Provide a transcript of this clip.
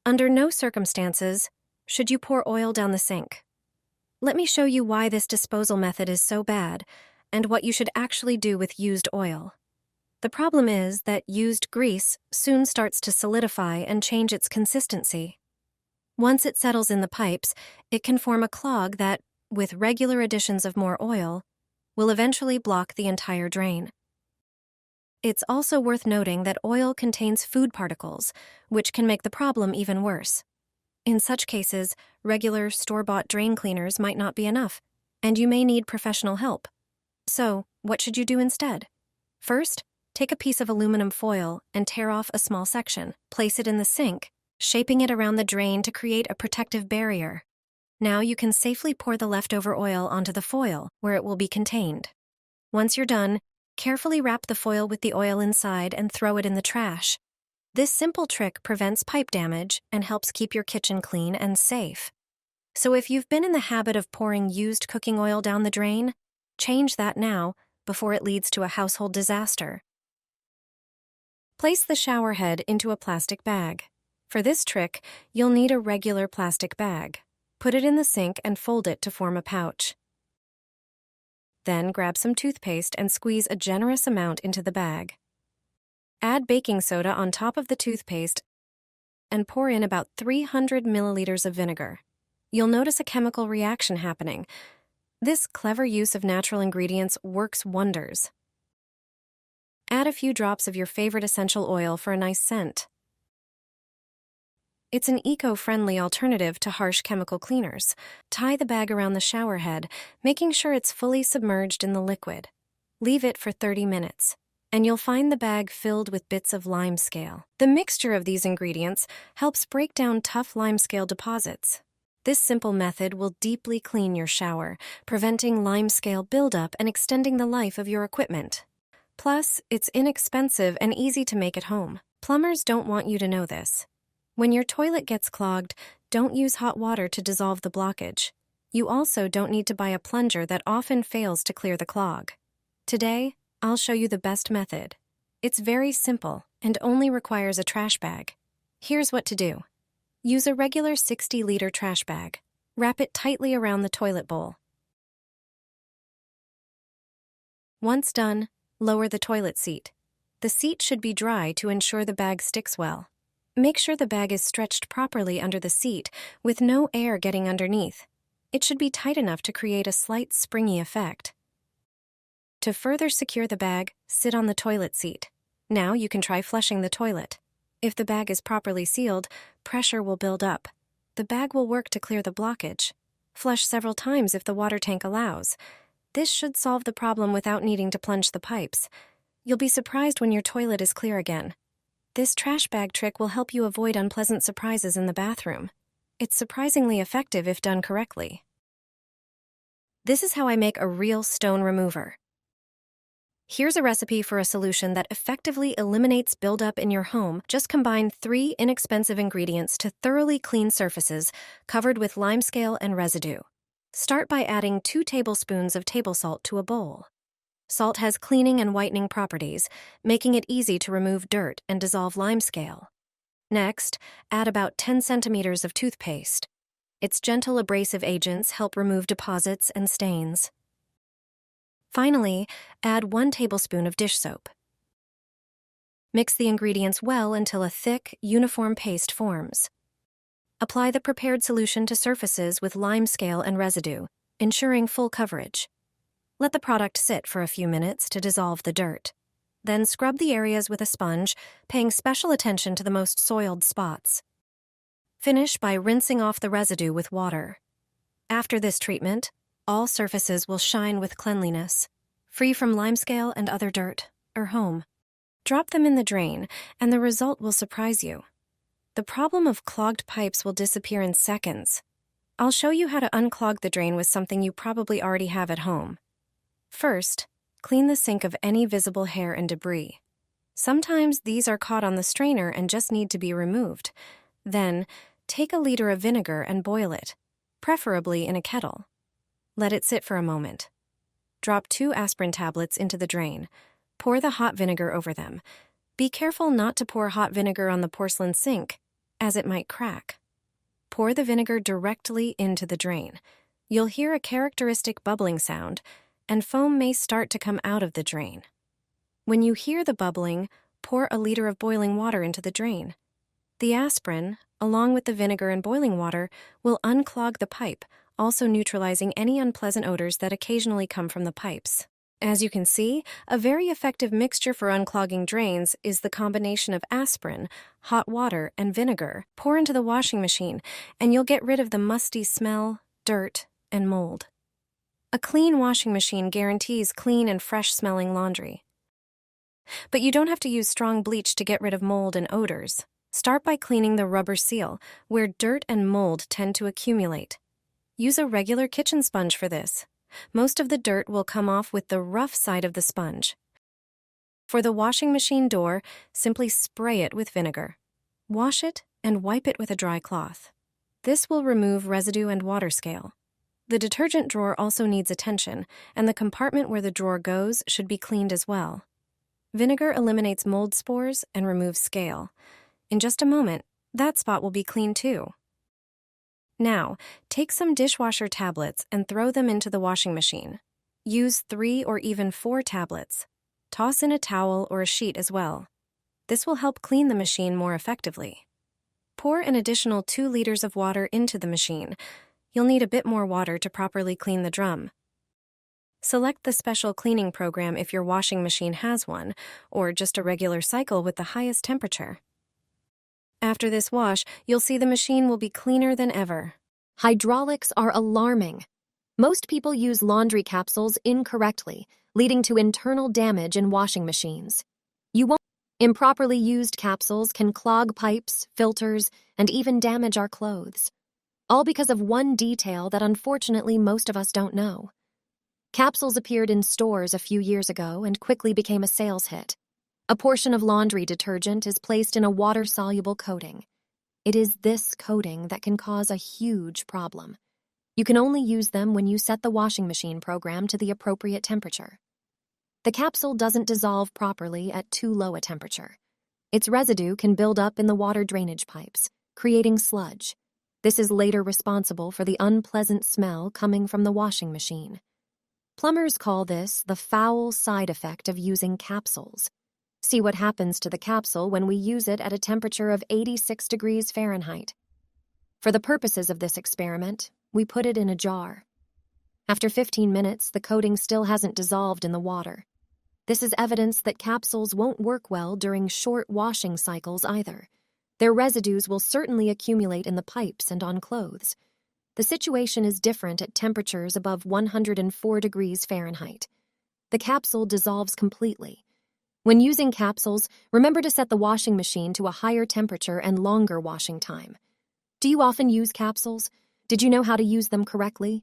Under no circumstances should you pour oil down the sink. Let me show you why this disposal method is so bad and what you should actually do with used oil. The problem is that used grease soon starts to solidify and change its consistency. Once it settles in the pipes, it can form a clog that, with regular additions of more oil, will eventually block the entire drain. It's also worth noting that oil contains food particles, which can make the problem even worse. In such cases, regular store-bought drain cleaners might not be enough, and you may need professional help. So, what should you do instead? First, take a piece of aluminum foil and tear off a small section. Place it in the sink, shaping it around the drain to create a protective barrier. Now you can safely pour the leftover oil onto the foil, where it will be contained. Once you're done, carefully wrap the foil with the oil inside and throw it in the trash. This simple trick prevents pipe damage and helps keep your kitchen clean and safe. So if you've been in the habit of pouring used cooking oil down the drain, change that now before it leads to a household disaster. Place the shower head into a plastic bag. For this trick, you'll need a regular plastic bag. Put it in the sink and fold it to form a pouch. Then grab some toothpaste and squeeze a generous amount into the bag. Add baking soda on top of the toothpaste and pour in about 300 milliliters of vinegar. You'll notice a chemical reaction happening. This clever use of natural ingredients works wonders. Add a few drops of your favorite essential oil for a nice scent. It's an eco-friendly alternative to harsh chemical cleaners. Tie the bag around the shower head, making sure it's fully submerged in the liquid. Leave it for 30 minutes, and you'll find the bag filled with bits of limescale. The mixture of these ingredients helps break down tough limescale deposits. This simple method will deeply clean your shower, preventing limescale buildup and extending the life of your equipment. Plus, it's inexpensive and easy to make at home. Plumbers don't want you to know this. When your toilet gets clogged, don't use hot water to dissolve the blockage. You also don't need to buy a plunger that often fails to clear the clog. Today, I'll show you the best method. It's very simple and only requires a trash bag. Here's what to do. Use a regular 60-liter trash bag. Wrap it tightly around the toilet bowl. Once done, lower the toilet seat. The seat should be dry to ensure the bag sticks well. Make sure the bag is stretched properly under the seat, with no air getting underneath. It should be tight enough to create a slight springy effect. To further secure the bag, sit on the toilet seat. Now you can try flushing the toilet. If the bag is properly sealed, pressure will build up. The bag will work to clear the blockage. Flush several times if the water tank allows. This should solve the problem without needing to plunge the pipes. You'll be surprised when your toilet is clear again. This trash bag trick will help you avoid unpleasant surprises in the bathroom. It's surprisingly effective if done correctly. This is how I make a real stone remover. Here's a recipe for a solution that effectively eliminates buildup in your home. Just combine 3 inexpensive ingredients to thoroughly clean surfaces covered with limescale and residue. Start by adding 2 tablespoons of table salt to a bowl. Salt has cleaning and whitening properties, making it easy to remove dirt and dissolve limescale. Next, add about 10 centimeters of toothpaste. Its gentle abrasive agents help remove deposits and stains. Finally, add 1 tablespoon of dish soap. Mix the ingredients well until a thick, uniform paste forms. Apply the prepared solution to surfaces with limescale and residue, ensuring full coverage. Let the product sit for a few minutes to dissolve the dirt. Then scrub the areas with a sponge, paying special attention to the most soiled spots. Finish by rinsing off the residue with water. After this treatment, all surfaces will shine with cleanliness, free from limescale and other dirt, or home. Drop them in the drain, and the result will surprise you. The problem of clogged pipes will disappear in seconds. I'll show you how to unclog the drain with something you probably already have at home. First, clean the sink of any visible hair and debris. Sometimes these are caught on the strainer and just need to be removed. Then, take a liter of vinegar and boil it, preferably in a kettle. Let it sit for a moment. Drop 2 aspirin tablets into the drain. Pour the hot vinegar over them. Be careful not to pour hot vinegar on the porcelain sink. as it might crack. Pour the vinegar directly into the drain. You'll hear a characteristic bubbling sound, and foam may start to come out of the drain. When you hear the bubbling, pour a liter of boiling water into the drain. The aspirin, along with the vinegar and boiling water, will unclog the pipe, also neutralizing any unpleasant odors that occasionally come from the pipes. As you can see, a very effective mixture for unclogging drains is the combination of aspirin, hot water, and vinegar. Pour into the washing machine, and you'll get rid of the musty smell, dirt, and mold. A clean washing machine guarantees clean and fresh-smelling laundry. But you don't have to use strong bleach to get rid of mold and odors. Start by cleaning the rubber seal, where dirt and mold tend to accumulate. Use a regular kitchen sponge for this. Most of the dirt will come off with the rough side of the sponge. For the washing machine door, simply spray it with vinegar. Wash it and wipe it with a dry cloth. This will remove residue and water scale. The detergent drawer also needs attention, and the compartment where the drawer goes should be cleaned as well. Vinegar eliminates mold spores and removes scale. In just a moment, that spot will be clean too. Now, take some dishwasher tablets and throw them into the washing machine. Use 3 or even 4 tablets. Toss in a towel or a sheet as well. This will help clean the machine more effectively. Pour an additional 2 liters of water into the machine. You'll need a bit more water to properly clean the drum. Select the special cleaning program if your washing machine has one, or just a regular cycle with the highest temperature. After this wash, you'll see the machine will be cleaner than ever. Hydraulics are alarming. Most people use laundry capsules incorrectly, leading to internal damage in washing machines. Improperly used capsules can clog pipes, filters, and even damage our clothes. All because of one detail that unfortunately most of us don't know. Capsules appeared in stores a few years ago and quickly became a sales hit. A portion of laundry detergent is placed in a water-soluble coating. It is this coating that can cause a huge problem. You can only use them when you set the washing machine program to the appropriate temperature. The capsule doesn't dissolve properly at too low a temperature. Its residue can build up in the water drainage pipes, creating sludge. This is later responsible for the unpleasant smell coming from the washing machine. Plumbers call this the foul side effect of using capsules. See what happens to the capsule when we use it at a temperature of 86 degrees Fahrenheit. For the purposes of this experiment, we put it in a jar. After 15 minutes, the coating still hasn't dissolved in the water. This is evidence that capsules won't work well during short washing cycles either. Their residues will certainly accumulate in the pipes and on clothes. The situation is different at temperatures above 104 degrees Fahrenheit. The capsule dissolves completely. When using capsules, remember to set the washing machine to a higher temperature and longer washing time. Do you often use capsules? Did you know how to use them correctly?